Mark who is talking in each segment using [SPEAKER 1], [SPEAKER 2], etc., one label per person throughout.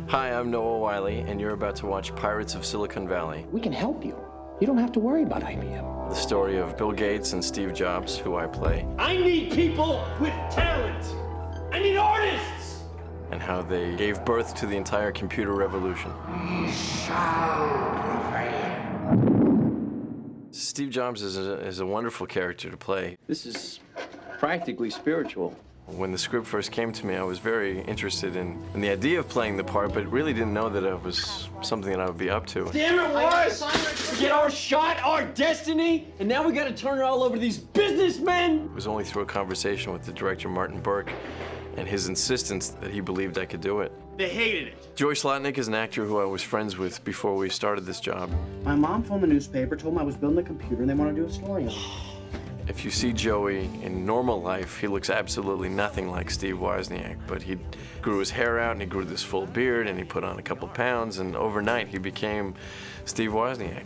[SPEAKER 1] Hi, I'm Noah Wiley, and you're about to watch Pirates of Silicon Valley.
[SPEAKER 2] We can help you. You don't have to worry about IBM.
[SPEAKER 1] The story of Bill Gates and Steve Jobs, who I play,
[SPEAKER 3] I need people with talent. I need artists.
[SPEAKER 1] and how they gave birth to the entire computer revolution. Steve Jobs is a wonderful character to play.
[SPEAKER 4] This is practically spiritual.
[SPEAKER 1] When the script first came to me, I was very interested in the idea of playing the part, but really didn't know that it was something that I would be up to.
[SPEAKER 3] Damn it, was! Get our shot, our destiny, and now we gotta turn it all over to these businessmen!
[SPEAKER 1] It was only through a conversation with the director, Martin Burke, and his insistence that he believed I could do it.
[SPEAKER 3] They hated it.
[SPEAKER 1] Joey Slotnick is an actor who I was friends with before we started this job.
[SPEAKER 5] My mom phoned the newspaper, told them I was building a computer, and they want to do a story on it.
[SPEAKER 1] If you see Joey in normal life, he looks absolutely nothing like Steve Wozniak, but he grew his hair out and he grew this full beard and he put on a couple pounds, and overnight he became Steve Wozniak.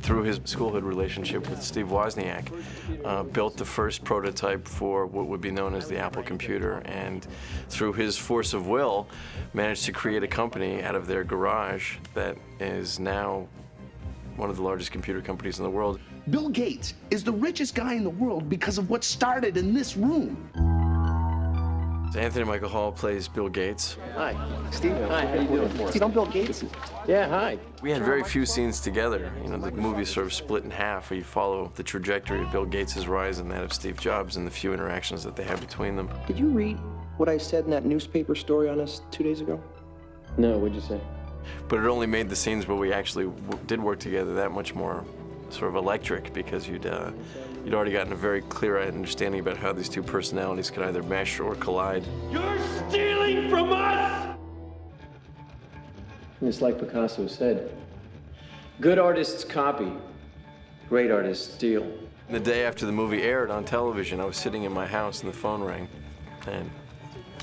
[SPEAKER 1] Through his schoolhood relationship with Steve Wozniak, built the first prototype for what would be known as the Apple computer, and through his force of will, managed to create a company out of their garage that is now one of the largest computer companies in the world.
[SPEAKER 2] Bill Gates is the richest guy in the world because of what started in this room.
[SPEAKER 1] Anthony Michael Hall plays Bill Gates.
[SPEAKER 5] Hi, Steve.
[SPEAKER 4] Hi, how you doing?
[SPEAKER 5] Steve, I'm Bill Gates.
[SPEAKER 4] Yeah, hi.
[SPEAKER 1] We had very few scenes together. You know, the movie is sort of split in half, where you follow the trajectory of Bill Gates' rise and that of Steve Jobs and the few interactions that they have between them.
[SPEAKER 6] Did you read what I said in that newspaper story on us 2 days ago?
[SPEAKER 4] No, what'd you say?
[SPEAKER 1] But it only made the scenes where we actually did work together that much more sort of electric, because you'd already gotten a very clear understanding about how these two personalities could either mesh or collide.
[SPEAKER 3] You're stealing from us!
[SPEAKER 4] It's like Picasso said, good artists copy, great artists steal.
[SPEAKER 1] The day after the movie aired on television, I was sitting in my house and the phone rang, and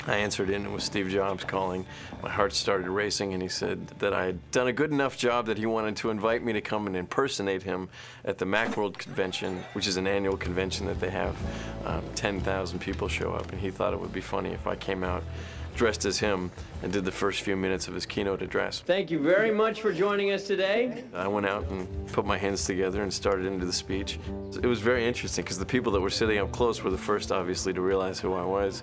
[SPEAKER 1] I answered in. It was Steve Jobs calling. My heart started racing, and he said that I had done a good enough job that he wanted to invite me to come and impersonate him at the Macworld convention, which is an annual convention that they have. 10,000 people show up, and he thought it would be funny if I came out dressed as him and did the first few minutes of his keynote address.
[SPEAKER 4] Thank you very much for joining us today.
[SPEAKER 1] I went out and put my hands together and started into the speech. It was very interesting, because the people that were sitting up close were the first, obviously, to realize who I was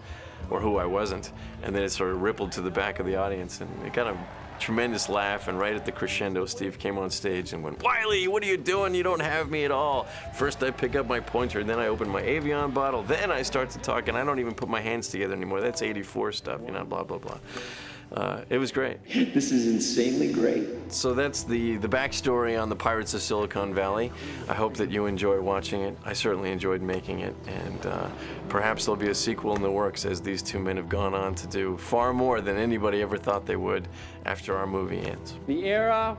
[SPEAKER 1] or who I wasn't, and then it sort of rippled to the back of the audience, and it got a tremendous laugh, and right at the crescendo, Steve came on stage and went, "Wiley, what are you doing? You don't have me at all." First I pick up my pointer, then I open my Avion bottle, then I start to talk, and I don't even put my hands together anymore. That's 84 stuff, you know, blah, blah, blah. It was great.
[SPEAKER 4] This is insanely great.
[SPEAKER 1] So that's the backstory on the Pirates of Silicon Valley. I hope that you enjoy watching it. I certainly enjoyed making it, and perhaps there'll be a sequel in the works, as these two men have gone on to do far more than anybody ever thought they would after our movie ends.
[SPEAKER 4] The era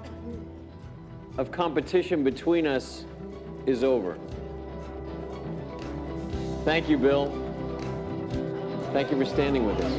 [SPEAKER 4] of competition between us is over. Thank you, Bill. Thank you for standing with us.